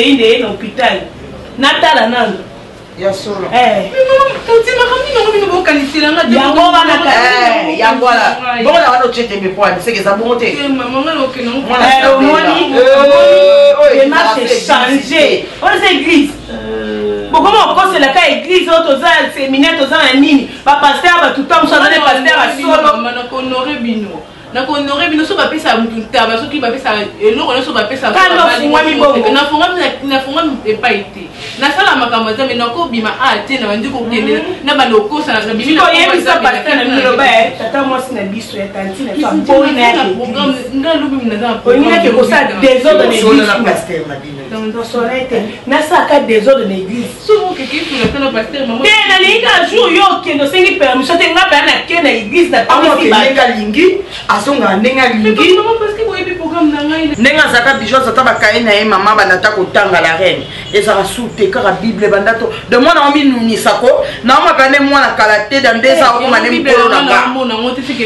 inde na hôpital. Natala nando. Ya solo. Tanti makamni no bokanisila nga. Yango wana ka. Yango wala. Bon la wana chete me poani, c'est que ça bonté. Maman nga no ke no. Les marches changé. On est église. Comment on cause la cas église autres ans séminaire autres ans en ligne. Pas pasteur ba tout temps ça les pasteurs à solo. Maman ko honoré bino. Na ko honoré bino so ba pesa mutunta ba so ki ba pesa eloko na so ba pesa. Quand fungwa mi bongo. Na fungwa e pa été. Na sala makambo za me na ko bima a te na bandi ko kende na ba loko sa na bimi na ko yebi sa pasteur na mi loba tata moi sina biso ya tanti na sa boy na programme nga lubi mina za. Onina ke ko sa désordre na église. Na pasteur na bino. Dans solete na sa ka désordre na église. So ke ki tu na pasteur maman. Te na linga jour yo ke no sengi permission te nga ba na ke na église na pa mo linga lingi asonga ndenga lingi. Maman parce que boy bi programme na ngai. Ndenga zaka bijo sa taba kai na ye mama banata ko tanga la reine. Ezara soute kaka bible bandato de moi na omi nunisako na ma bane moi na kalate dans des ans ko manem polo na ba.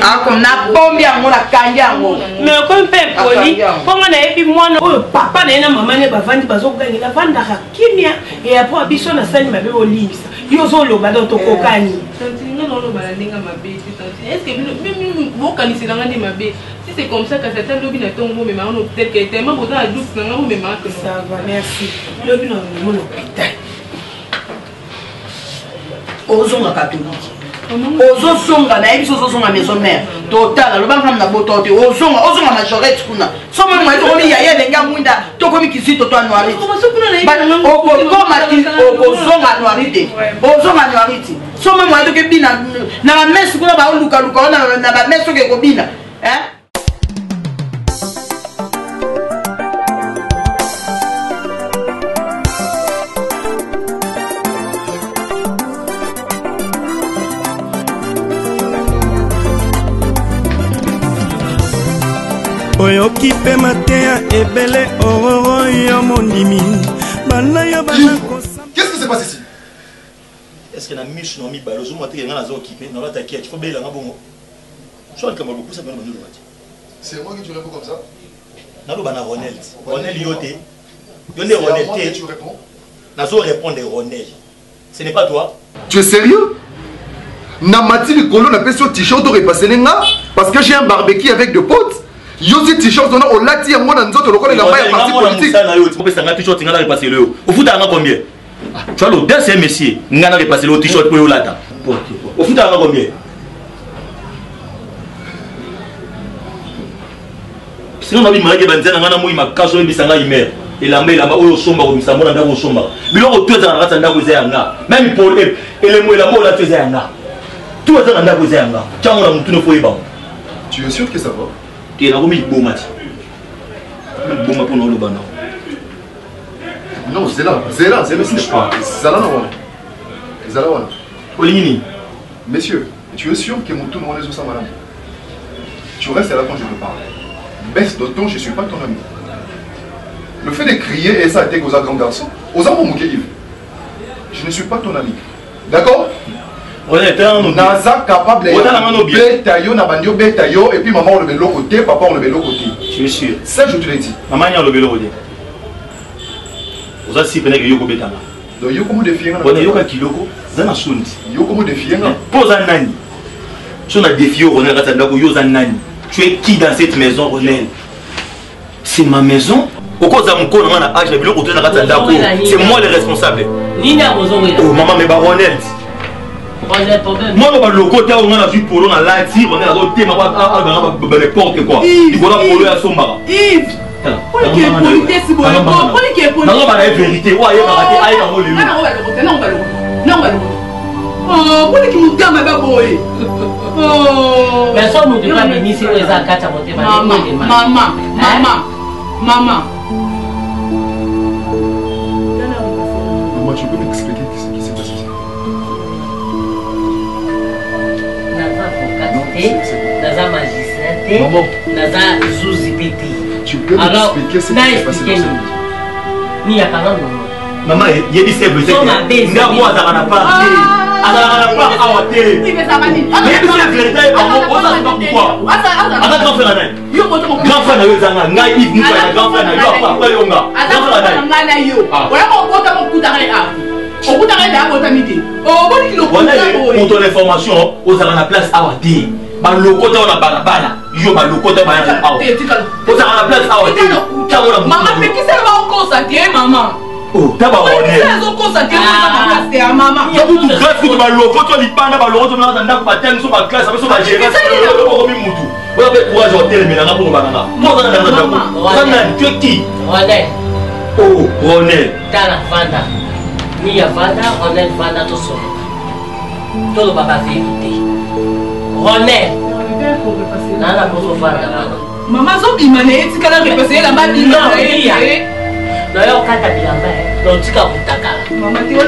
Ah comme na bombi yango na kanja yango. Mais comme pe poli, ponga na epi mwana oyo papa na maman ne bavandi bazokanga la vanda kimia et après biso na sali mabe olimbisa. Yo zo lo ba to kokani. Tanti nga no lo ba ndinga mabe tanti. Est-ce que même bo kanisi na ngani mabe. Si c'est comme ça que ça t'a lobi na tongo mais maman peut-être que tellement besoin à douce na ngamo mais maman que ça va merci. Lobi na mon hôpital. Ozonga catholique. Ozo songa na ebiso songa maison mère. Total lo banga na botote ozonga majorette kuna. Somo mo to mi ya lenga mwinda to komi kisito to anuari. Ozonga anuarite. Ozonga anuarite. Somo mo to ke bina na la messe kuna ba luka na ba messe ke ko bina. Hein? Oyoki pe matea ebele ororo yo monimi bana ya bana kosa. Qu'est-ce qui se passe ici? Est-ce que na miche no mi balo zo moté ngana zo occupé na bata ki faut bela ngabongo. Soit comme beaucoup ça bana bano lobati. C'est moi qui tu réponds comme ça? Na lo bana Ronel. Ronel yoté. Yonde Ronel té. Tu réponds? Na zo répondre Ronel. Ce n'est pas toi? Tu es sérieux? Na mati likolo na peso t-shirt au repassé nga parce que j'ai un barbecue avec deux potes. Yo si t-shirt on a au lati yango na nzoto lokole na ba parti politique. Ça na yo, tu peux ça t-shirt ngana repasser le yo. Au foot nga combien? Tu as l'audace monsieur, ngana repasser le t-shirt pour yo lata. Au foot nga combien? Sinon na bi marake banzana ngana mo imakaso ebisanga imer. Elamba oyo somba ko misamo na ndako somba. Biloko to za ngata ndako za yanga. Même pour elemo elamo la to za yanga. Tout za ndako za yanga. Tiango na mutu no fo yeba. Tu es sûr que ça va? Tu es là comme il bomati. Boma pour nous le banana. Non, c'est là, c'est là, c'est là non. C'est là non. Olini. Messieurs, tu es sûr que mon tour ne est pas madame? Tu restes là quand je te parle. Baisse de ton, je ne suis pas ton ami. Le fait de crier et ça a été aux grands garçons, aux amants Yves. Je ne suis pas ton ami. D'accord? Naza capable de betayo na bandio betayo et puis maman on le met de l'autre côté, papa on le met de l'autre côté. Tu es sûr? Ça je te l'ai dit. Maman on le met de l'autre côté. Vous avez si peine que yoko betanga. Donc yoko mo défier. On est yoko kiloko, zana sundi. Yoko mo défier. Pose un nani. Si on a défié Ronel Ratandako yoza nani. Tu es qui dans cette maison Ronel? C'est ma maison. Au cause de mon corps, on a âge, c'est moi le responsable. Oh maman mais Ronel. Moi, je vais le côté où on a vu pour on a lati, on a l'autre thème, on a n'importe quoi. Il faut la polo à son mara. Yves, pour qui est politesse, pour qui est politesse. Non, la vérité, ouais, il va rater, aïe, on va le non, on va le non, on va le non, on va le oh, pour qui nous gamme à baboy. Oh, mais ça, nous devons venir ici, les actes à monter. Maman. Maman, tu peux m'expliquer ce qui s'est passé? Naza magistrat, Naza Zuzi Pépi. Tu peux m'expliquer ce qui s'est passé? Ni à parler Maman, il y a des sèvres, c'est que nga moi ça n'a pas. Alors on n'a pas à ôter. Mais c'est vérité, on a pas pourquoi. On a grand frère là. Grand frère là, Zanga, nga Yves nous pas grand frère là, yo pas yonga. Grand frère là. Voilà on compte mon coup d'arrêt à. On compte arrêt à votre amitié. Oh, bon qui le compte. Pour ton information, on a la place à ôter. Ba lokote on a bana. Yo ba lokote ba na awa. On a la place à ôter. Maman, mais qui ça va consacrer maman? Oh, d'abord on est. Ils ont consacré à maman. Il y a beaucoup de grâce pour le lokote, on y parle ba lokote on a dans ba teng so ba classe, so ba gérer. On a mis mutu. On a fait courage au tel mais là pour banana. Moi on a dans tu es qui? Ronel. Oh, Ronel. Tala Vanda. Mia Vanda, Ronel Vanda to so. Tout le papa vérité. Ronel. Nana pour Vanda. Maman zobimane etika la repasser la babine. Non, on a un donc tu as un maman, tu as un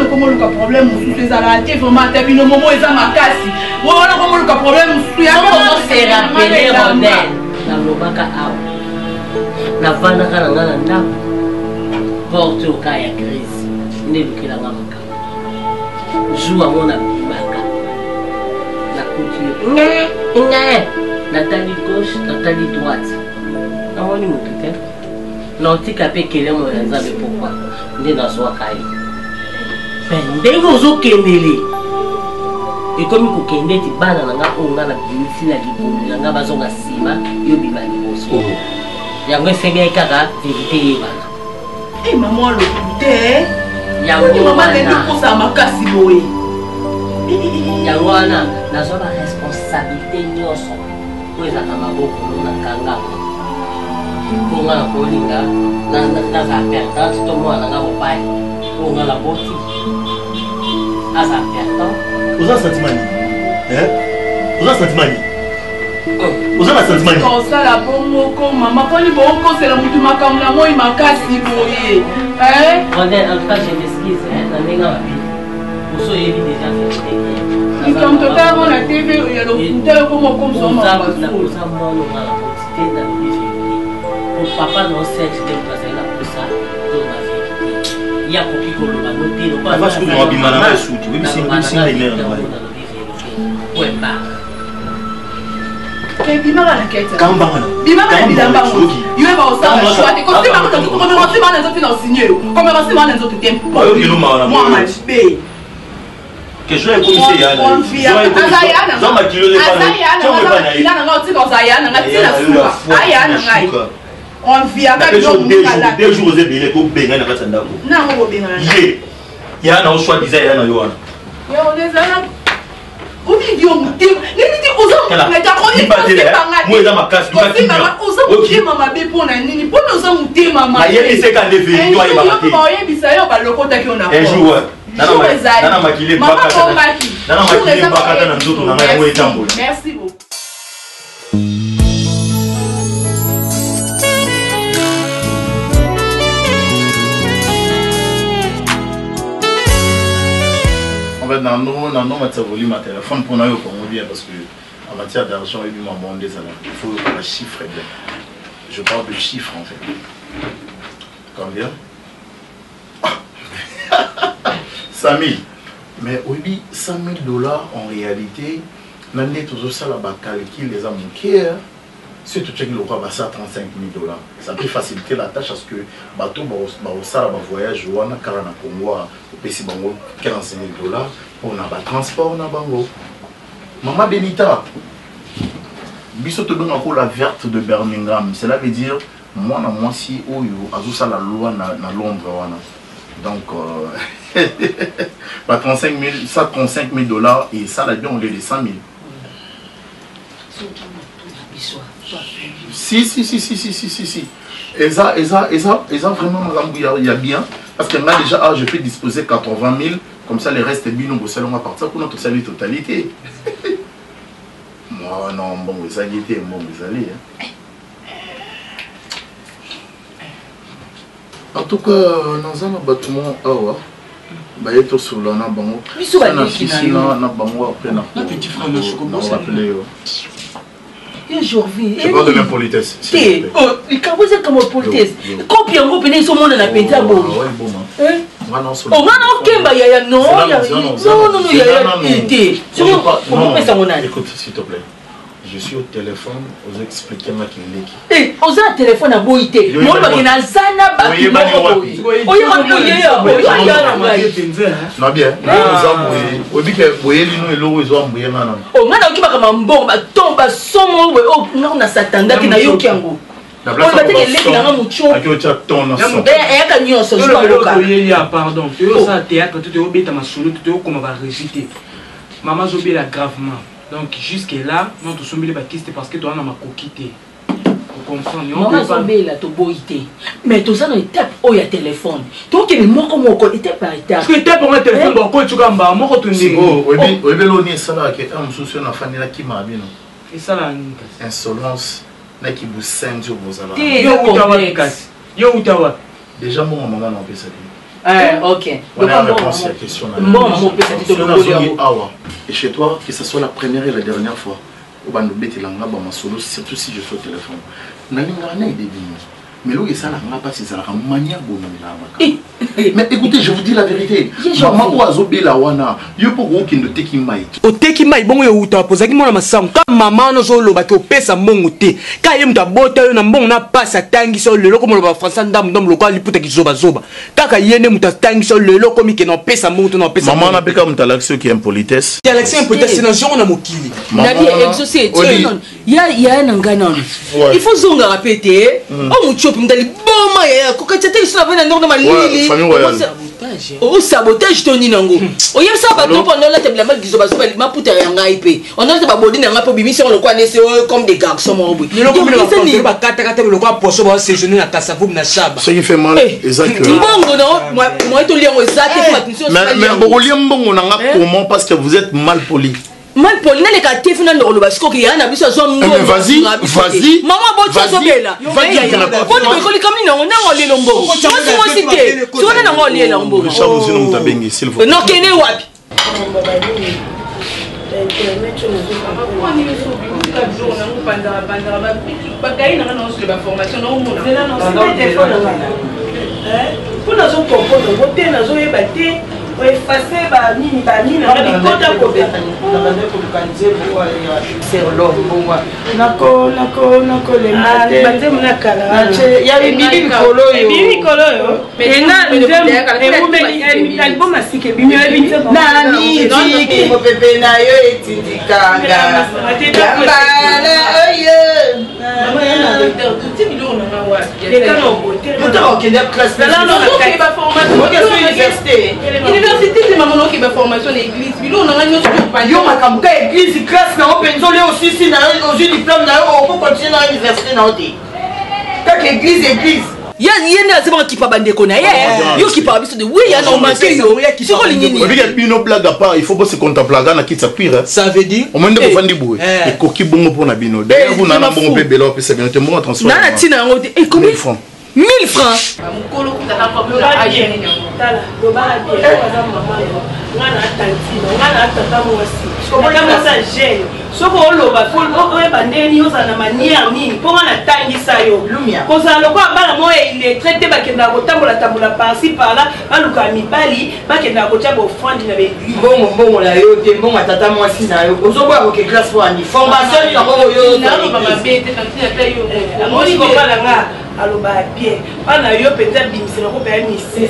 problème sous les arrêtés, vraiment, tu as un moment où ils ont ma casse. On a un problème sous les arrêtés. C'est la Ronel. La Lobaka Aou. La Vana Kananga, porte au cas de crise. N'est que la Mamaka. Joue à mon abimaka. La couture. Nathalie gauche, Nathalie droite. Non, on est tout. Non, tu as fait qu'il est mon ensemble pourquoi on est dans son cahier. Ben, vous avez qu'aimer. Et comme vous qu'aimer, tu vas dans la on a la ici la libre, la bazon à Sima, yobi mani bosso. Y'a fait bien kaka, vérité bana. Eh maman le goûter. Y'a maman les deux pour ça ma casse boy. Y'a wana, na zona responsabilité nyoso. Pour les akamabo pour na kanga. Pour la colinga, dans sa perte, tout le monde a un pai. Pour la beauté. À sa perte. Vous avez sentiment? Vous avez sentiment? Vous avez sentiment? Comme ça, la bonne comme maman, quand il va c'est la moutouma comme la moi, il m'a cassé, boy. En tout cas, je m'excuse, la méga vie. Pour ça, il est déjà fait. Il comme tout à l'heure, la TV, il y a le fouteur comme ça, maman. Papa non sait que tu passer là pour ça tout ma vie. Il y a beaucoup qui le noter le pas parce que nous abîmons la soude oui mais c'est les mères ouais pas et bimara la quête kambana bimara bidamba yo va au sang choix et comme ça comme on sait mal les autres signer comme on sait mal les autres tempo moi ma bé que je vais commisser ya là je ma kilo de pas il a na ngoti ko za ya na ngati na suka aya na ngai on vit avec deux jours aux ébélés pour baigner dans la ndako na ngo baigner il y a un choix design ya na yo wana yo les ana o video mutim ni biti oza na ta ko ni pas nga moi dans ma classe tu vas qui oza mutima mabe pona nini pona oza mutima mabe aye c'est quand lever toi il va mater yo ba yebisa yo ba lokota ki ona un jour nana makile mbaka na nzoto na ngai ngo etambola merci beaucoup. En fait, dans notre volume à téléphone pour nous bien parce que en matière d'argent il faut que le chiffre est bien. Je parle de chiffres en fait. Combien? 100 000. Mais oui, 100 000 $ en réalité, on a toujours ça là calcul les amoukiers. Si tu checkes le roi, ça 35 000 $. Ça peut faciliter la tâche parce que bateau ça va voyage ou on a car na Congo au PC bango 45 000 $. On a pas transport na bango. Maman Benita. Biso te donne encore la verte de Birmingham. Cela veut dire moi na moi si oyo azo ça la loi na Londres wana. Donc 35 000, ça 35 000 $ et ça là on les 100 000. Si. Et ça vraiment il y a bien. Parce que là déjà, je peux disposer 80 000, comme ça les restes bien au salon à partir pour notre salut totalité. Moi non, bon, vous allez été, bon, vous allez. En tout cas, dans un bâtiment, bah il est sur là, bon. aujourd'hui. Je parle de l'impolitesse. Il faut comme politesse. Copie en groupe, ils sont mon appétit à bon. Écoute, s'il te plaît. Je suis au téléphone, vous expliquez moi qu'il est qui. Vous avez un téléphone à Boïté. Moi, je suis non bien. Vous avez dit vous avez pardon, tu as théâtre, tu as maman Zobela gravement. Donc jusque-là, nous tous sommes les baptistes parce que toi, on a ma coquille. Vous comprenez? Maman Zobela, tu boïté. Mais tout ça, on tape au téléphone. Donc il est mort comme on connaît par étape. Parce que tu tapes un téléphone, donc tu gamba, moi tu dis. Oh, oui, oui, ça là, qui est un souci, on a fait là qui m'a bien. Et ça là, insolence, là qui vous saigne sur vos alarmes. Yo utawa. Déjà, mon maman n'a pas ça. Ok. On a réponse à la question. Et chez toi, que ce soit la première et la dernière fois, surtout si je suis au téléphone. Mais là, ça n'a pas c'est la manière dont mais écoutez, je vous dis la vérité. Maman ou azobe la wana, yo pour qui ne teki mai. O teki mai bongo yo uta poza ki mona masam ka maman no zo loba ke opesa mbongo te. Ka ye muta bota yo na mbongo na pasa tangi so lelo ko loba français ndam ndam lokal liputa ki zoba zoba. Kaka yene muta tangi so lelo ko mi ke no pesa mbongo to no pesa. Maman na peka muta l'action qui est impolitesse. Ya l'action impolitesse na zo na mokili. Na bi exaucé non. Ya na ngana. Il faut zonga répéter. O mucho mdali boma ya ko katete isona vena ndo na malili. Oh sabotage Tony nango. Oh yem ça ba to pendant la table la mal gizo ba so ma puta ya ngai pe. On a ba bodi na nga po bimi si on le connaît comme des garçons mo bout. Le ko mi ba kata kata le ko poso ba séjourner na Kasavu na Shaba. Ce qui fait mal exactement. Mbongo non moi to liango exacte pour attention. Mais beaucoup liambongo na nga comment parce que vous êtes mal poli. Mal poli na le quartier fina ndo ba siko ki ya na biso zo ngo. Vas-y. Maman bo tso bela. Vas-y. Ko ni ko kami na ngo le lombo. Moi cité. Tu on na ngo le lombo. Richard vous nous tabengi s'il vous plaît. Non kene wapi. Université, c'est maman qui va formation l'église. Puis là, on a une autre yo makambuka église classe na openzole aussi si na aux diplôme na on peut continuer dans l'université na oté. Kaka église. Ya yena zema ki pa bande kona yo ki pa biso de oui ya no manke yo si ko lignini on veut bino blague à part il faut pas se contempler na kitsa cuire ça veut dire on mende ko fandi boué et koki bongo pona bino d'ailleurs vous na bongo pe belo pe c'est bien te bon transfert na tina ngote et combien 1000 francs 1000 francs mukolo kutaka kwa la agene tala do ba bien kwa mama ngana tantino ngana tata mwasi kama ça gêne soko oloba fo oyeba ndeni ozana manière nini po ngana tangisa yo lumia kozala ko bana moyo il est traité bakenda kotambola tambola par-ci par-là baluka mibali bakenda kotia bo fandi na l'église bongo la yo te bongo tata mwasi na yo ozoboya ko ke classe pour ani formation ni ngo yo na mama bete tantina ta yo amoni ko bala nga aloba bien bana yo peut-être bimisela ko pa misi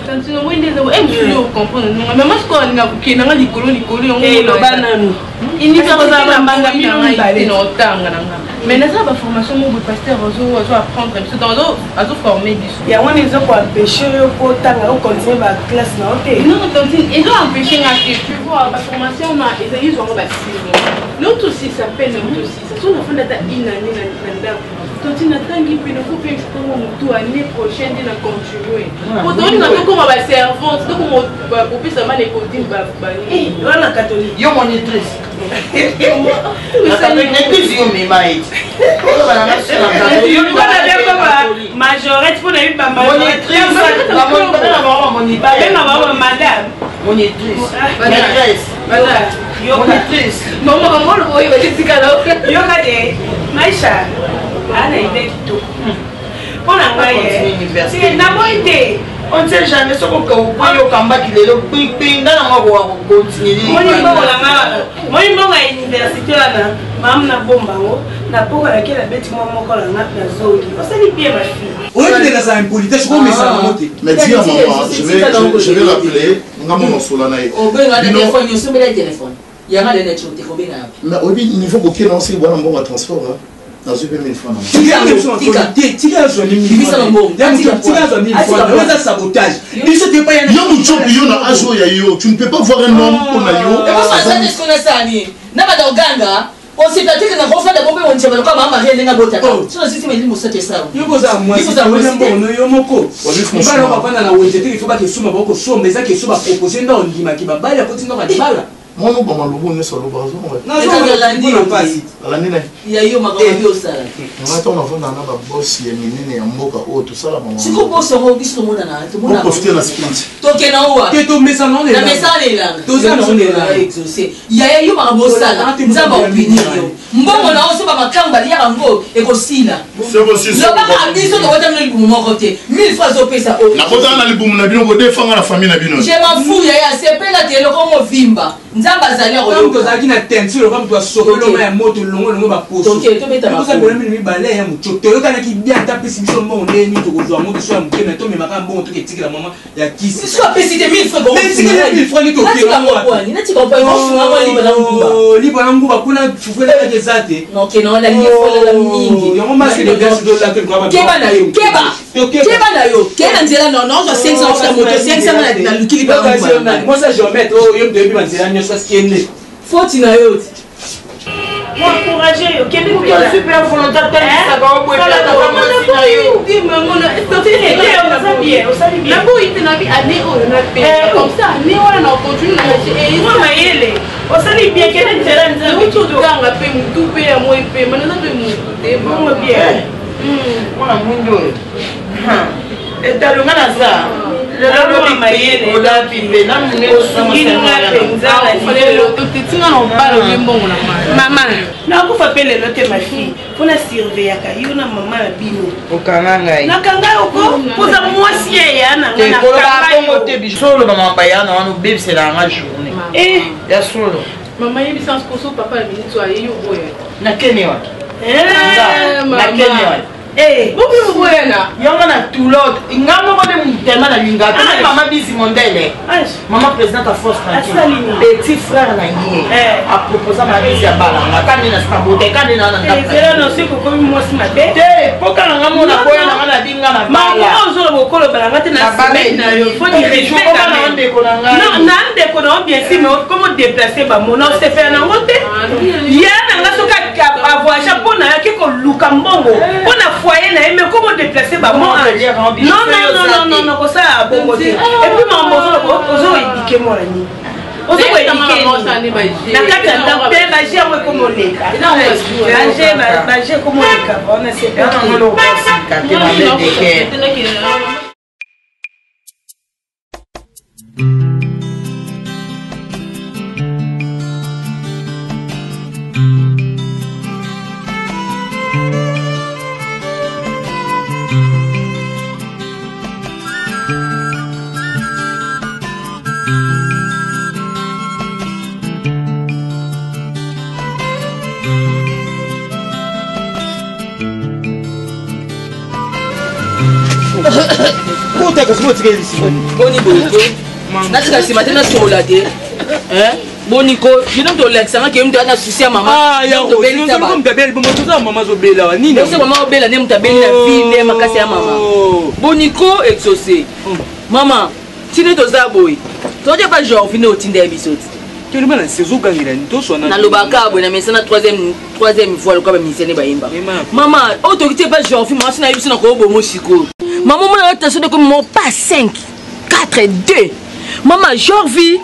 tantina mo ndeza mo yo comprendre non mais moi ce qu'on a qui na likolo yo bana nous ini ka za bambanga mino mbale no tanga nanga mais na ça ba formation mo bu pasteur ozo apprendre parce que dans ozo former biso ya wana izo ko empêcher yo ko tanga ko continuer ba classe na oté non tantine ils ont empêché nga que tu vois ba formation na ils ont ba l'autre aussi s'appelle l'autre aussi ça sont la fin data inani na tantine tangi pe no ko pe exposer mutu année prochaine de la continuer autant na to comme ba servante to comme ba pour ça mal écouter ba wana catholique yo monitrice majorette pour les monitrice madame monitrice maîtresse monitrice yoka de maisha ana ide kitoko mpona ngai naboyi te on sait jamais ce qu'on peut oublier au combat qui est le ping dans la mort continuer moi à l'université là maman na bombango na poko la kela beti moi moko la na zoki osali bien ma fille on est dans un politesse comme ça mais dis à maman je vais rappeler ngamo solana o benga téléphone yo sombela téléphone ya ngale na chote ko benga mais au niveau boké non c'est bon bon transport hein dans 1000 francs sabotage yo muchopi yo na ajo ya yo tu ne peux pas voir un homme pour na yo est-ce qu'on a ça ni na ba doganga on s'est attaqué na rofa de bombe on tient comme maman rien na bota so sisi meli musate ça yo koza moi yo moko ba na ba na wete il faut ba ke suma boko so mais ça ke so ba proposer na ondima ki ba bala ko tino ka bala moi non ba lobo ne solo bazo na ya yo makambi osala on a na ba boss ya minene ya mboka o to sala maman siko boss ngo biso mona na to mona profiter la sprint to ke na wa ke to mesa non na mesa lela to za non lela exaucer ya yo makambi osala nzamba opinion yo mbongo na oso ba makamba ya ngo ekosila c'est possible lo ba biso to wata mna libumu moko te 1000 francs zo pesa o na kota na libumu na bino ko defanga na famille na bino je m'en fous ya sepela te lo ko vimba nzamba zali ya ko to zaki na teinture comme toi sokolo ma ya moto longo longo ba poso donc to beta ba ko sabela mini bale ya mucho to yo kana ki bien ta pesi biso mbongo ndeni to ko zwa moto so ya mukena to me maka mbongo to ke tikila mama ya kisi so pesi te 1000 francs mais tikila 1000 francs ni to ke ni na tika pa ngo liba na ngumba liba na ngumba kuna fufela ya kezate non ke non la liefo la mingi yo ma ke de verse de la ke kwa ba keba na yo keba nzela non non 500 francs moto 500 na lukili ba ngumba moi ça je mettre oh yo de bi manzela nyo ça ce qui est né faute na yo encourager yo kende ko super volontaire ça va au bout de la yo dis maman osali bien na bo ite na bi année o na pe comme ça année wana na continue na et moi mayele osali bien kende nzela nzela to danga pe mutu pe ya moi pe mana pe mutu te moi bien mwana mwindo etalonga na za lelo mayele olapi mpe na mune mama nakufa mpe lelo te ma fille mpona surveillaka yo na mama ya bino okanga ngai nakanga yoko mpoza mwasi eya nangaakolobakongo te bisolo bamamba yana wana obebiselanga journée ya solo mama yebisa koso papa ya minitso aye yo boya nakene wa nakene wa bobi boyana yango na toulot nga moko nde mutema na linga te mama bisi mondele mama présidente ya force tranquille petit frère na ye aproposa mama bisi ya balanga kandi na sikabote kandi na nanosikokoi mwasi mabe te mpoka nanga mona koya nanga na binga na bala ozoloba okolobalanga te na semaine na yo na ndeko na ngai na ndeko na yo bien sûr mais comme odeplace bamona osefela nango te ya nanga soki avoyage mpona yaki koluka mbongo mpona foyer na ye mais comme odéplace bamon non kosala bongo te epuis mambo ozoedike mwana nini na kati ya ndako mpe baje yango ekomoleka baje ekomoleka wana natika nsima te nasola te boniko bino tolakisanga ke mutu ana susi ya mama mama obela nde mutu abeli na vi nde makasi ya mama boniko exaucé mama tinde toza boye toje pa genre vine otinda ya biso ti nalobaka boye na mesa na troisième fois lokola bamisene bayemba mama oyo toki te pa genre vi mama sina ye biso na koyobomo sikoyo mama mona natation de comme mon pas 5 4 2 mama Jorvi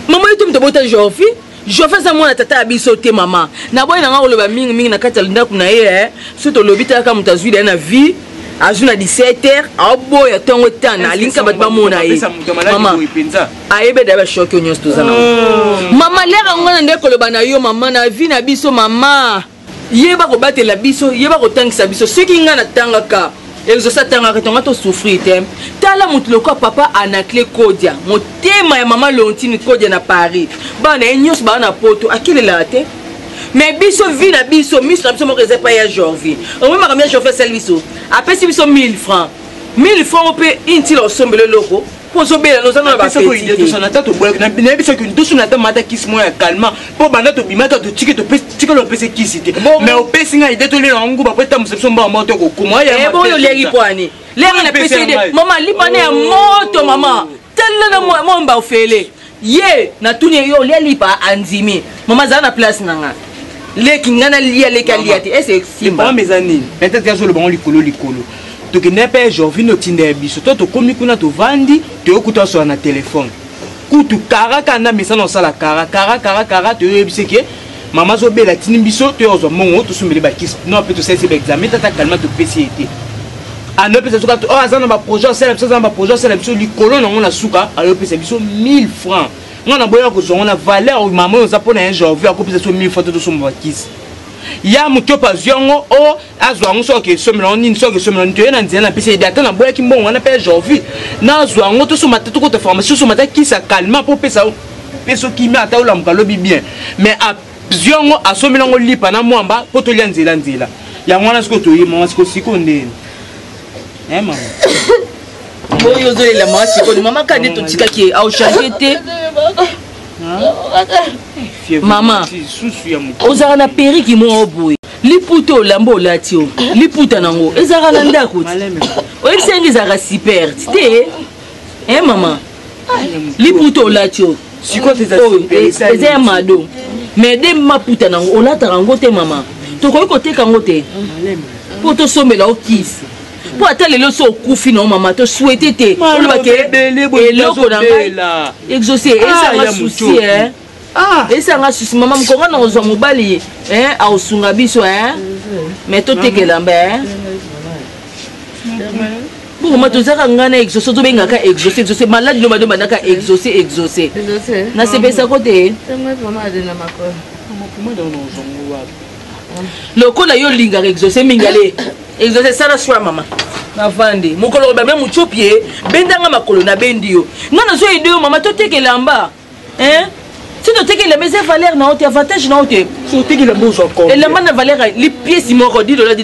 mama yetu mtobota Jorvi Jorvi za mwana tata abiso te mama na boy na nga oloba mingi na kati ya ndako na ye so to lobita ka mutazwila na vie azwi na 17h aoboya ntongo tana alingi bato bamona ye mama ayebe da bashoki oyo nyonso toza nango mama lera ngo na nde koloba na yo mama na vi na biso mama yeba kobatela biso yeba kotangisa biso soki nga natangaka ezosa tangaka tonga tosouffrir te tala motu lokwa papa Anaclé Kodia motema ya mama Lontine Kodia na Paris bana ye nyonso baa na poto akelela te mais biso vi na biso miso na biso moko eza pa ya Jorvi omemaka mia Jorvi asali biso apesi biso 1000 francs 1000 francs mpe intila osombele loko po ozobela nozanga na bapetite tosona ata mata kisi moko ya calmant mpo banda tobima ta totikela opesi kisi te mais opesi ngai ide tolela nguba po etambusa biso mbaa moto kokoma boyo leri pwani lera na pesi ide mama lipane ya moto mama tala na momba ofele ye na tuni yo lia lipa anzimi mama zala na place nanga leki ngana lia leki alia te ese simba meza nini peut-être que azolo bango likolo tokende mpe Jorvi notinda ya biso to tokomi kuna tovandi toyokuta sola na telefone kutu karaka na mesana osala kara toyebise ke mama azobela tini biso toyozwa mongo tosombeli bakisi no mpe tosalisi baexamen tata kalima topesi ete anopesa soka oyo aza na baprojet osala biso aza na baprojet osala biso likolo nango na suka ayopesa biso 1000 francs nga na boya kozwa ngo na valeur oyo mama oyo oza mpona ya Jorvi akopesa biso 1000 francs to tosomba bakisi ya moto opazwi yango o azwa yango soki esomelango nini soki esomelango nini toye na nzela na pesi ede ata na boyaki mbongo wana mpe Jorvi nazwa yango tosoma te tokota pharmacie tosoma te kisa calmant mpo pesa kimia ata olamuka lobi bien mais azwi yango asomelango lipa na mwamba mpo tolia nzela yango wana siko toye mama siko siko ndeni mama oyo ozolela mama sikoli mama kade totikaki aochange te mama ozala na periki mo oboye liputa olamba olati o liputa nango ezalaka na ndako oyebisengi ezalaka super te mama liputa olati o eza ya mado mais de maputa nango olataka yango te mama tokoki koteka yango te mpo tosombela okisi po ata lelo so okufi na mama to souhaité te olobake eloko na ngai exaucé ezanga souci ezanga souci mama mokonga na kozwa mobali aosunga biso mais totekela mbe bokoma tozaka ngai na exaucé tobengaka exaucé maladi loba bandaka exaucé nasepesako te lokola yo lingaka exaucé mingale exaucé sala swa mama navandi mokolo koba me muchopie bendanga makolo na bendi yo nga nazo ede yo mama totekela mba si totekela mbe eza valeur na ote avantage na ote totekela mbe ozwa compte elamba na valeur li pièce moko $10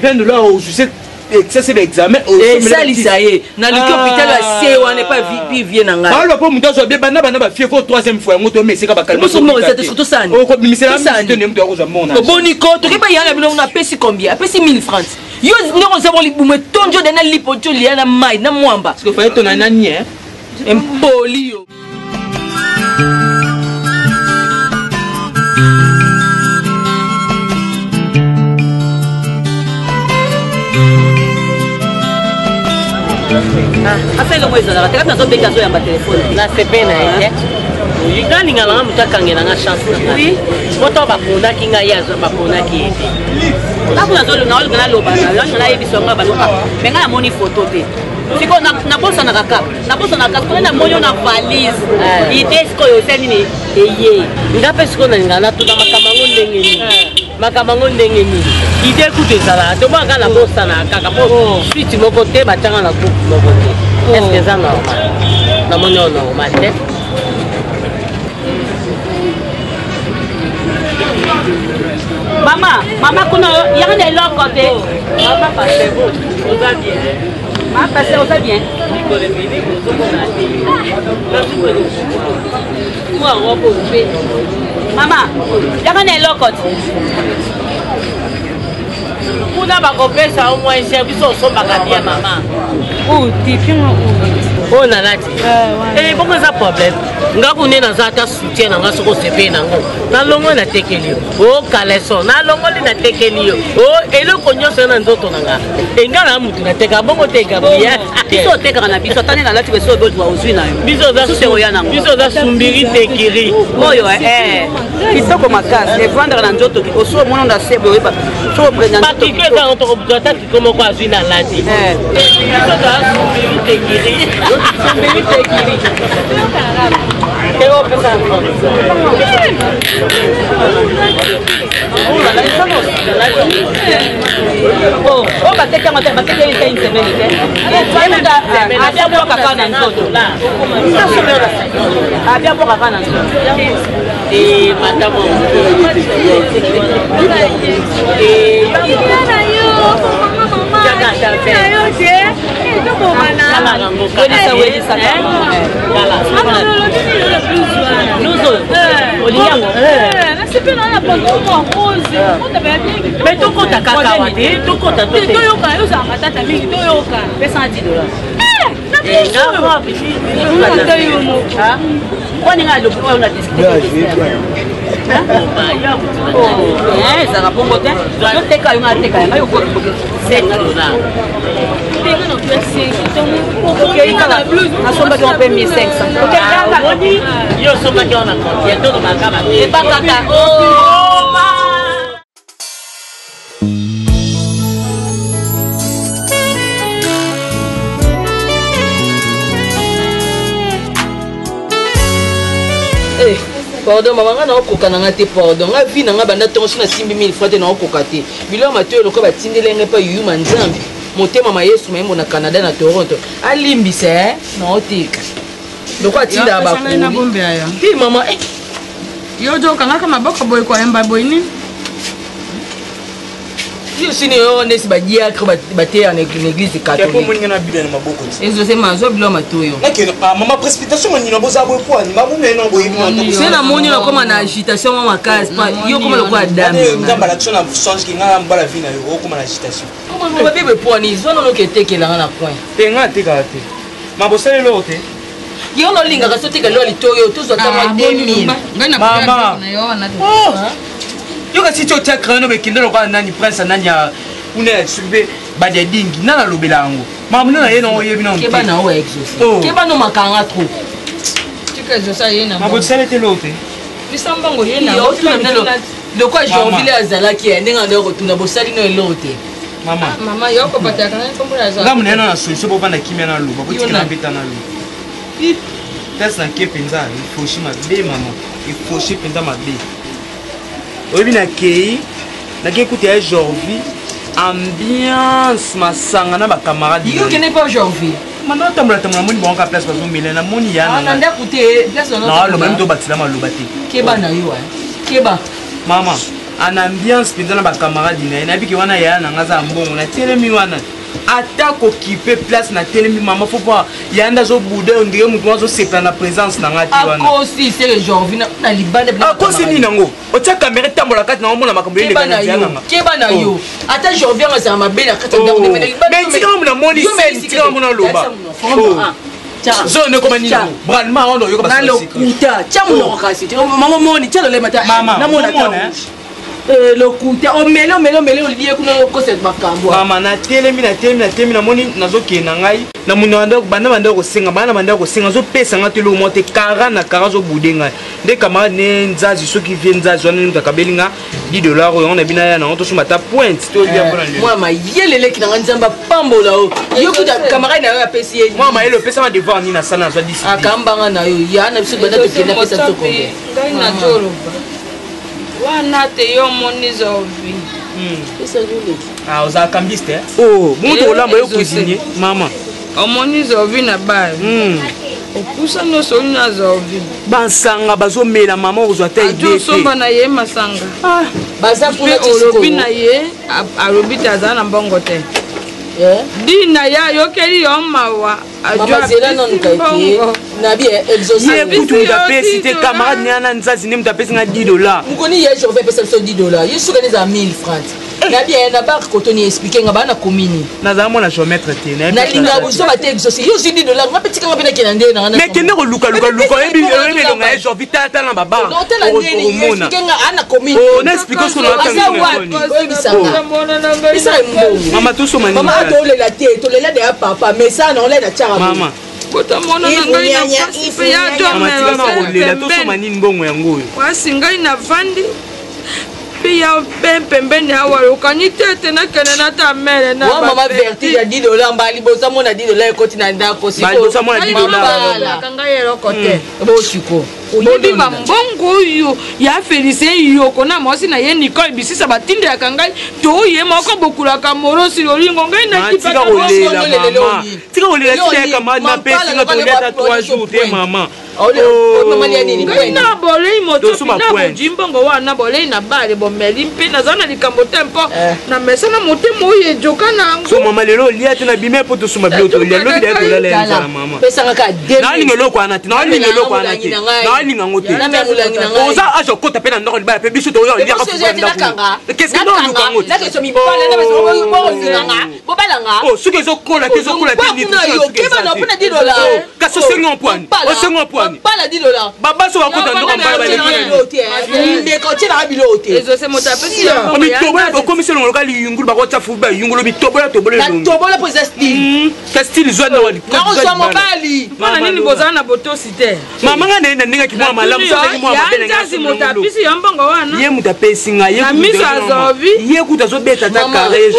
$20 ojuse excès d'examen esalisa ye naliki hôpital ya se wana pa vie na ngai aloba mpo moto azwa bie bana bafie ko 3e fois yango tomeseka bakalimaoboniko tokeba yana bino apesi combien apesi 1000 francs yo ndenge oza bolibumu etonjo de na lipo tio lia na mai na mwamba faye tona nani empoli yo affaire longo ezalaka te kati nazobeka azoyamba telefone nasepe na ye nga ningala nga moto akangelanga chance na ngai poto baponaki ngai ye baponaki ye te nakuna naolonga nalobana nayebisa nga baloka me ngai namoni foto te siko nabosanaka kaka sikoyo namoni yo na valise ide sikoyo ose nini eye nga mpe sikoyo nalingala natuna makambo yango ndenge nini ide kutu ezalaka te obanga nabosanaka kaka po suite moko te batianga na groupe moko te estce eza normal namoni yo normal te mama kuna yanga na eloko te mama pase oza bien mama pase oza bien mama yanga na eloko te kuna bakopesa au moins service osombaka bien mama oyo nalati bongo eza problème nga kune naza ata soutien nanga soko osepeli nango nalongo na tekeli yo o kaleso nalongoli na tekeli yo o eloko nyonso na nzoto nanga enga na mutu na teka bongo teka buya biso tekaka na biso tane na lati beso dozwa uzwi na yo biso za sumbiri tekiri oyo kitoko makasi evandaka na nzoto oso omona na sebo oyeba so bakike ezanga tokobuta ata kiko moko azwi na lati biso za sumbiri tekiri sumbiri tekiri o batekanga te batekeli te une semaine te abia boka kaka na nzoto abia boka kaka na nzoto matamo mais tokota kaka wate tokota toyoka yozalaka tata mingi toyoka pesa $10 kwaninga lopo oyo na ezaka bongo te yoteka yo ngateka yanga nasombaki mpe 1500 yo osombaki wana kontiatonomakama ebakaka pardon mama nga naokoka nanga te pardon nga vi nanga banda ntongo so nasimbi 1000 fois te naokoka te biloko matoyo loko batindelenge mpa yuyuma nzambe motema ma yesu mayembo na canada na toronto alimbisa naoteka loko atindaka bakoli ti mama yo jokangaka maboko boye koyemba boye nini yo sini yo ndesi badiacre bateya na église catholique ezose mazwa bilo matoyo mama précipitation manina boza boye kwa ni mamumena boye se na moni lokoma na agitation mwa makasi pa yo koma lokola dame ngamba la tsona songe kinga mbala vina yo koma na agitation mo bebe poni zona no ketekelanga na point te nga teka te mabosale lo te yo no linga ka sotika lo litoyo tuzwa kama 2000 mama yo kasi tso tia krano bekinde lokola nani prince nani ya une sube badia dingi nana lobela yango mama nana ye no yebi no keba na o exauce keba no makanga trop tika josa yena mabosale te lo te bisambango yena yo tuna mnalo lokwa janville azalaki ya ndenga ndo kotuna bosali no elo te mama yo ko pataka na kombola za ngamu nena na solution bo bana kimia na loba ko tikana mbeta na lo test na ke penza il faut shima be mama il faut shi penza mabe oyebi nakei nakekuta ya jorvi ambiance masanga na bacamarade yo kene pas aujourd'hui mama otambola moni bonka place bazomela na moni yana na ndako te place naloba mito batila maloba te keba na yo keba mama an ambiance mpenza na bacamarade na ye nayebiki wana yaya nanga aza mbongo natelemi wana ata kokipe place na telemi mama fo mpo yaya nde azobuda ondire motu azosepela na présence na nga te wana akosi sere jorvi na libanda akosi nini yango otia kamera etambola kati na omona makambo elekanga keba na yo ata jorvi yango azala mabe na kati ya ndako metikama mona moni tikama mona loba zone koma nini bralema ondo yoka balokuta tia monoko kasi mama moni tia lolema ta namona ta lokuta omele olie kuna okosela makambo mama natelemi namoni nazokende na ngai na muna banda banda kosenga bana banda kosenga azopesa nga te lo mo te kara na kara azobude ngai nde camarade ne nzazi soki vie nzazi wana mutu akabeli nga $10 oyo na bina ya nango tosomba ta pointe mwa mayeleleki na nga nzambe apambola o yo kuta camarade na yo apesi ye mwa mayele opesama devoir nini asala nazwa disidi akambanga na yo ya na biso banda tokende apesa biso kombe ngai nazoloba wana te yo moni zovi ozala cambiste bongo tokolamba yo cuisinier mama omoni zovi na bale opusa nyonso oli na zovi bansanga bazomela mama okozwa te idesomba na ye masanga mpe olobi na ye alobi te azala na mbongo te di na ye ayokeli yo mawa ye kutu mutu apesi te camarade ne ana nzazi nde mutu apesi nga $10 mokoni ye jorve apesa biso $10 ye suka nde ezala 1000 francs bien na ba ko toni expliquer nga ba na commune naza mona géomètre te na linga buso ba te exaucer yo zidi dollar nga petit nga bina kenande na mais kende ko luka ebi nga e jo vita ta na baba non te na ndeni expliquer nga ana commune on explique ce qu'on a entendu mama tout so mani mama to le la te to le la de papa mais ça non le na chara mama kota mona na ngai na pasi pe ya domela to so mani mbongo yango oyo wasi ngai na vandi pe ya pembeni awa okani tete na kene na ta mere na mama verti ya $10 mbali bosa mona $10 ekoti na ndako siko mbali bosa mona $10 kanga yero kote bo siko oyebi bambongo oyo ya Félicien yoko na mwasi na ye Nicole bisisa batinde ya kangai to ye moko bokulaka morosi olingo ngai na tika kolela tika kama na pesi nga toleta 3 jours te mama ngai na bolei moto na bojimbongo wana bolei na bale bomeli mpe naza na likambo te mpo na mesa na motema oyo ejoka na yango so mama lelo olia te na bime mpo tosoma bilo tolia lobi daya tolala ya nzala mama nalinga eloko wana te nalinga eloko wana te nalinga ngo te oza age okota mpe na ndako libala mpe biso toliaka qu'est-ce que noluka ngo te soki ezokola te ezokola te kasi osengi opwani osengi opwani babaso bakota ndoko mbala okomisi elongo loka liyungulu bakotya fubi bayungulu bitobola kastile zwana mpona nini bozala na botosi te mamanga naye na ndenge kimwa malamu yanjasi moto apesi yo mbongo wana ye moto apesi nga na miso azovi ye kuta azobeta ta kare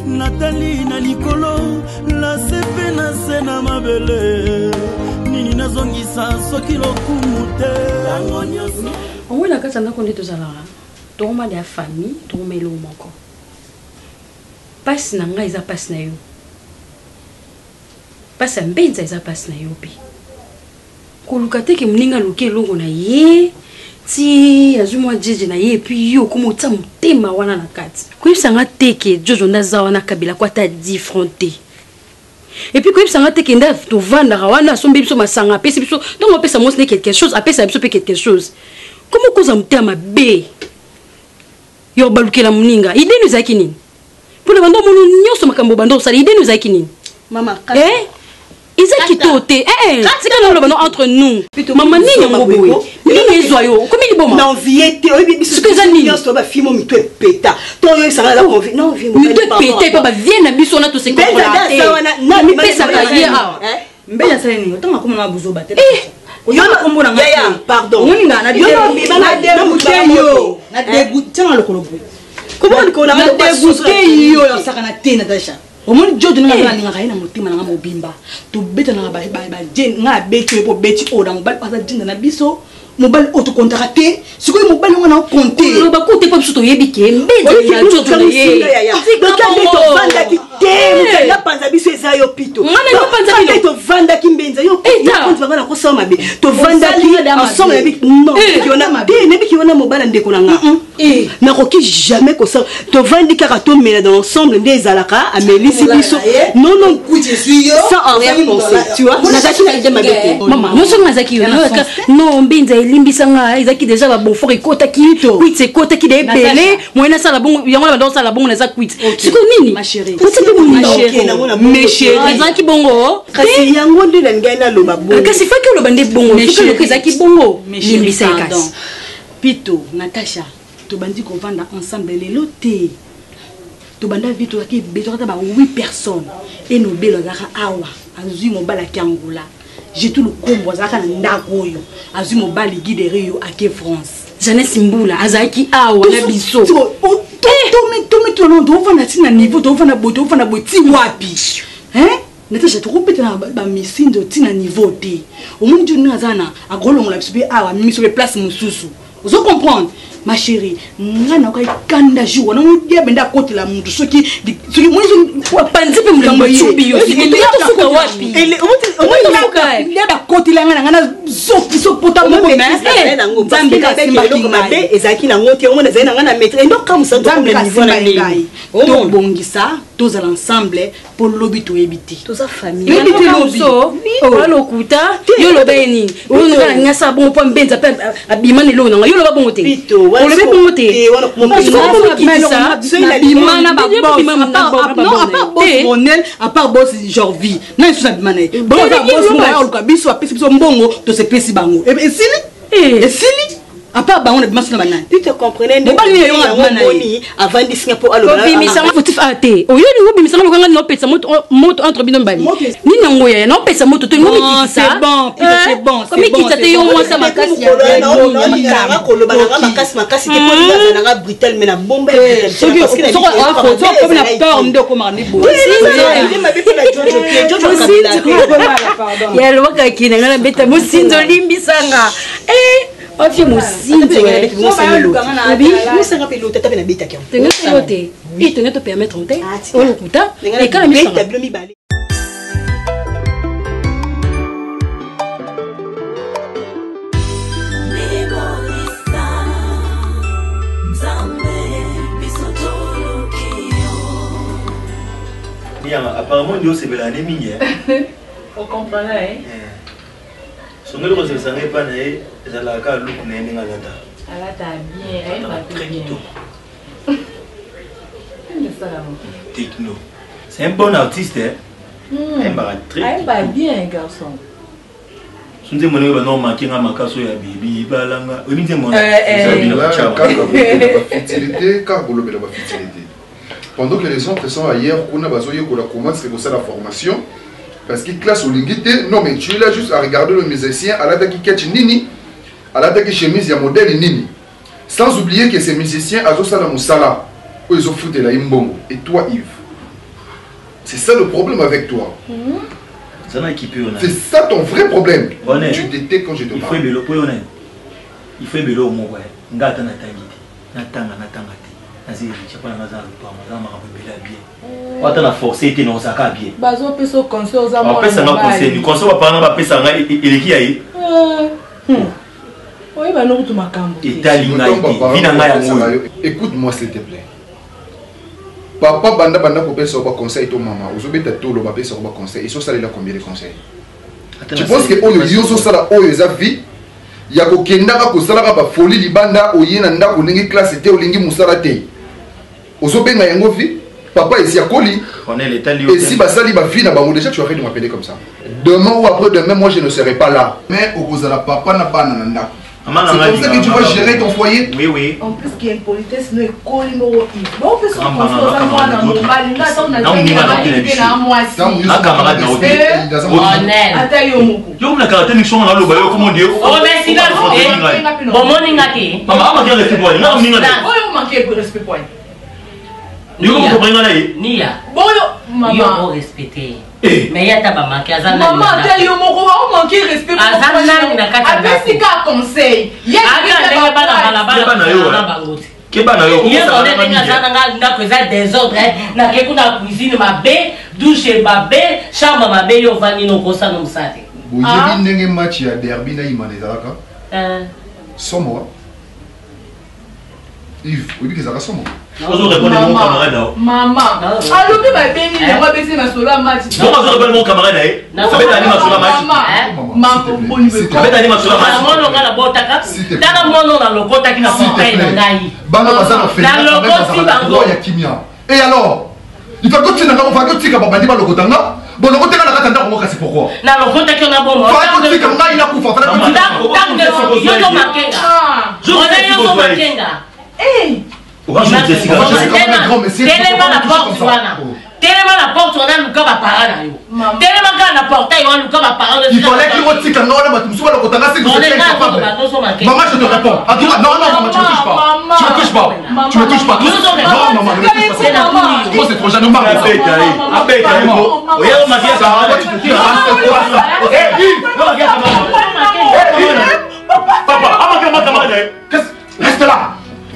Nathalie na likolo la sepe na sena mabele nini nazongisa soki lokumu te onwe na kati ya ndako nde tozalaka tokoma ya famille tokoma eloko moko pasi na ngai eza pasi na yo pasi ya mbenza eza pasi na yo mpe koluka teke moninga aluki eloko na ye ti azwi mwa jeje na ye epuis yo okoma otia motema wana na kati koyebisanga teke jojo nde aza wana kabila ko ata different te epuis koyebisanga teke nde tovandaka wana asombi biso masanga apesi biso ntongo apesa mwasi nde quelque chose apesa biso mpe quelque chose komo okoza motema mabe yo balukela moninga idenu ezalaki nini mpona bando mono nyonso makambo bando osala idenu ezalaki nini eza kitoko te sika na loba no entre nous mama nini yango boye nini ezwa yo okomi liboma n'envie te oyebi biso eza nini nyonso bafimo mito epeta to oyo esanga mito epeta epa bavie na biso wana tosekokola te mipesaka ye awa mbele asala nini otanga komona na buzoba te oyona komona ngaya pardon omoninga na tianga lokolo boye komona nikona na degute yo yosaka na te Natasha omoni jojo nga ngala ninga kaina mutima nga mobimba to beta na ba jen nga beti po beti oda mobali asa jinda na biso mobali auto contracté sikoy mobali nga na compter lo ba kote pa biso to yebi ke mbede ya jojo na ye donc to vandaki te na panza biso eza yo pito ngana to vanda kimbenza yo konti banga na kosoma be to vanda ki ensemble avec non kiona mabe ne bi kiona mobala ndeko na nga na koki jamais ko ça to vandi kaka to mena dans ensemble ndé zalaka amelisi biso non je suis yo sans en rien penser tu vois nazaki na idée mabete maman nous sommes nazaki non mbenza elimbisa nga ezaki déjà ba bon fort ekota ki quit ekota ki de belé moyena sala bon yango na sala bon na za quit siko nini ma chérie mes chéris ezaki bongo kasi yango nde na ngai na loba bongo kasi faki loba nde bongo fiki ezaki bongo limbisa kasi pito Natasha to bandi ko vanda ensemble lelo te to banda vite to ki besoin ta ba 8 personnes et no belo zaka awa azui mobala kiangula j'ai tout le combo zaka na ndako yo azui mobala guidere yo ake France Jeannette Mbula azaki awa na biso to non do vanda tina niveau do vanda boto vanda boti wapi Natasha to kopeta na ba misindo tina niveau te o mundi na zana agolongola biso be awa miso be place mususu vous comprenez ma chérie ngana ko kanda jour na mudia benda côté la mundu soki mwizo panzipe mulambo chubi yo to wapi ele o côté la ngana zoki so pota mo mais zambe ka simba ko mabe ezaki na ngoti o mona zena ngana metre ndo comme ça zambe ka simba ngai to bongisa tous ensemble pour lobby to éviter tous sa famille lobby o lo kuta yo lo beni o ngana nyasa bon po mbenza pe abimane lo nga yo lo ba bon te o le bon te à part boss genre vie na isu abimane bon boss mo ka biso apesi biso mbongo to se pesi bango et sili à part ba on a bimaso na banana tu te comprenais ne ba ni yo ngani avant de Singapour alors bimisa motif ate o yo ni bimisa lo ngani no pesa moto entre bino mbali ni nango ya no pesa moto to ngomi c'est bon comme qui tate yo moi ça makasi ya na ko lo bana makasi ke ko na nga brutal mais na bombe parce que so ko na peur ndo ko ma ni bo ya lo ka kina ngana beta musinzo limbisanga Ofie musinzo te permettre on te on kuta et quand même apparemment Dieu c'est belle année minière. On comprend là Songe le conseil sangue pas naé zalaka look na ninga lata. Ala ta bien, elle va bien. Techno. C'est un bon artiste Elle va très. Elle va bien garçon. Sunze mwana ba no makinga makaso ya bibi balanga. Onite mwana. Fertilité car bolobé la fertilité. Pendant que les autres sont ailleurs, on a besoin de commencer c'est pour ça la formation. Parce qu'il classe au lingité, non mais tu es là juste à regarder le musicien, à l'attaque qui nini, à l'attaque chemise, il y a modèle nini. Sans oublier que ces musiciens, à Zosala Moussala, ils ont foutu la imbongo. Et toi Yves, c'est ça le problème avec toi. C'est ça ton vrai problème. Tu t'étais quand je te parle. Il faut bélo au mot, ngata na tangiti, natanga Nazir, tu pas la bien. Quand on a forcé, tu n'as pas bien. Bazo peso conseil aux amants. On peut s'en conseiller. Nous conseillons pas par exemple, il est qui aille. Oui, bah non, tout ma cambo. Écoute-moi s'il te plaît. Papa banda ko pesa ba conseil to maman. Ozobeta to lo ba pesa ba conseil. Ils sont salés là combien de conseils? Tu penses que oyo yozo sala oyo za vie? Ya ko kendaka ko sala ba folie libanda oyena ndako ndenge classe te olingi musala te. Ozobenga yango vie? Papa ici à Koli. Et si basali ba vie na bango déjà tu arrêtes de m'appeler comme ça. Demain ou après demain moi je ne serai pas là. Mais au kozala papa na bana na ndako. C'est comme ça que tu vas gérer ton foyer. Oui, oui. En plus qu'il y a une politesse, nous Koli no Yves. Bon on peut se confier aux amants dans nos balles. Là on a dit na moi si. Na camarade na hotel. Ata yo moko. Yo na karaté ni shonga na lo ba yo comment dire. Oh merci là. Bon moninga ki. Mama ama dire respect point. Na moninga. Oh yo manquer respect point. Ni ko ko bringa na yi. Nia. Bon yo maman. Yo respecter. Mais ya taba manquer azana. Maman te yo moko va manquer respect. Azana na kata. Après si ka conseil. Aga ndenge bana bala bala na yo. ndako eza désordre nakei kuna cuisine mabe douche mabe chambre mabe yo ovandi nokosana mosala te boyebi ndenge match ya derby na imana ezalaka somo Yves oyebi ezalaka somo Maman, alobi babengi yango abesi masolo ya match. Non, je rappelle mon camarade là. Ça fait d'aller masolo match. Maman, boni be. Ça fait d'aller masolo match. Mono ngala botaka. Tala mono na lokota ki na montagne na ngai. Bana bazana fait. Na lokoti bango ya kimia. Et alors, il faut continuer na ngaba ko tika babandi ba lokota nga. Bon lokota na kata ndako kasi pourquoi? Na lokota ki na bomo. Fa ko tika ngai na kufa. Fa ko tika. Yo to makenga. Yo to makenga. Tellement la porte wana. Tellement la porte wana luka ba parana yo. Tellement quand la portail wana luka ba parana. Il fallait qu'il retire quand on a battu sur le côté là c'est que c'est capable. Maman je te réponds. Non maman tu me touches pas. Tu me touches pas. Tu me touches pas. Non maman ne me touche pas. Moi c'est trop jeune maman. Appelle Oya o magia ça. Tu te tires. Papa, reste là.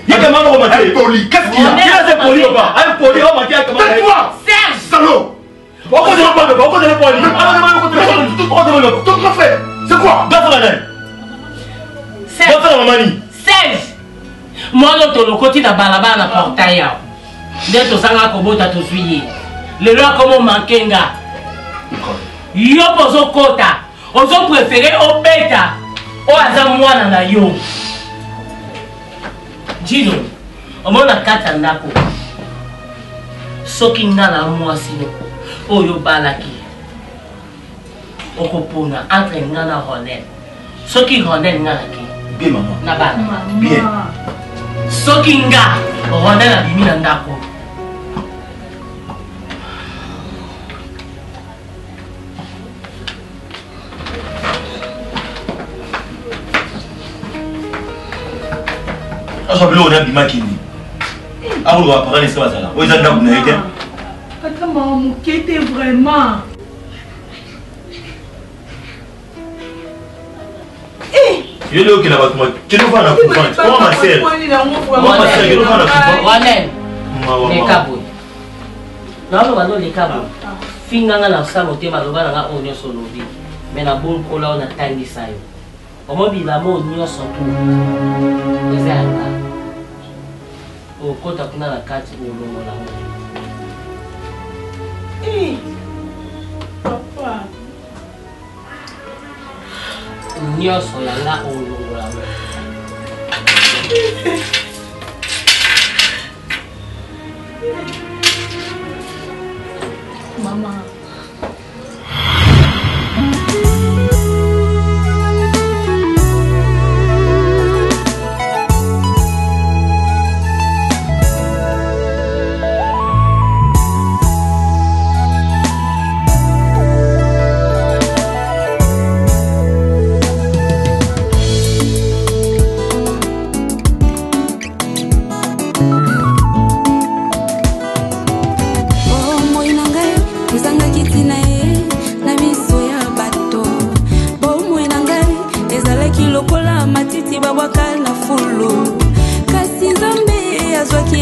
Il y a des mamans romantiques. Qu'est-ce qu'il y a? Qui a des polis ou pas? Un poli romantique à comment? Tais-toi! Serge! Salaud! Pourquoi tu ne parles pas? Pourquoi tu ne parles pas? Tout fait! C'est quoi? Serge! Serge! Moi, notre côté de balaba na portail. Dès que ça a kobota to suiye. Le loi comme mankenga. Yo pozo kota. Ozo préféré au beta. O azamwana na yo. Dino, omona kata ndako. Soki ngana mwasi no. Oyo balaki. Okopona entre ngana Ronel. Soki Ronel ngana ki. Bien maman. Na bana. Bien. Soki nga Ronel abimi na ndako. Je vais vous dire que je vais parler de ça. Vous êtes d'accord avec moi? Attends, maman, qui était vraiment? Je vais vous dire que tu ne vas pas la comprendre. Comment ma sœur? Comment ma sœur? Je ne vais pas la comprendre. Ronel, les cabouilles. Non, non, les cabouilles. Finanga na samo te maloba na onyo solobi. Mais na bon kola on a tangi sayo. Omobi la mo onyo soto. Ezanga. O kota kuna na kati olongo la. Papa. Nyoso ya la olongo la. Mama.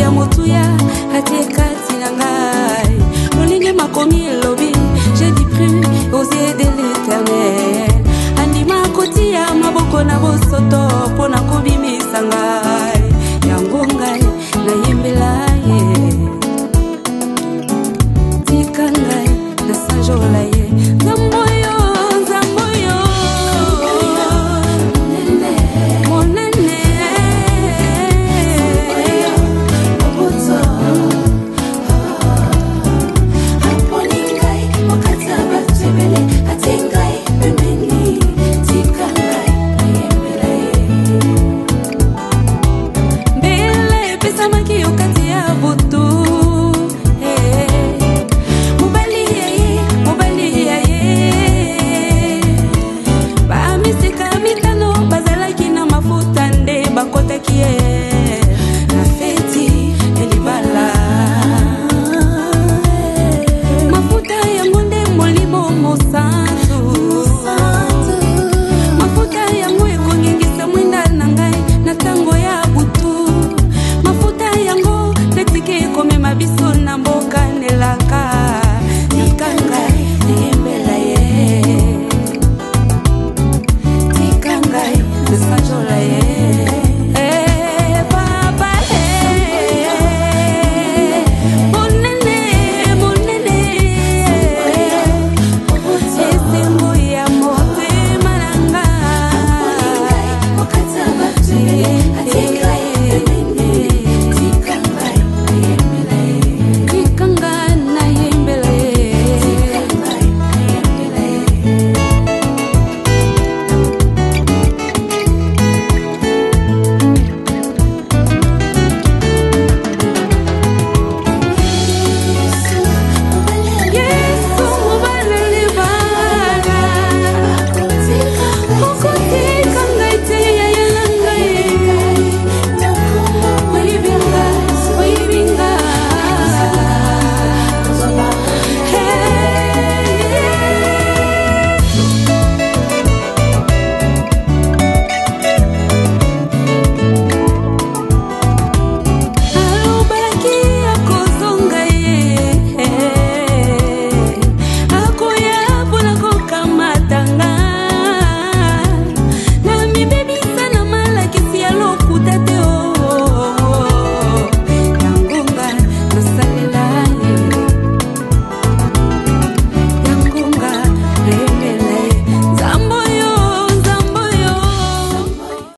Motuya, hati kati na ngai. Olinge makomi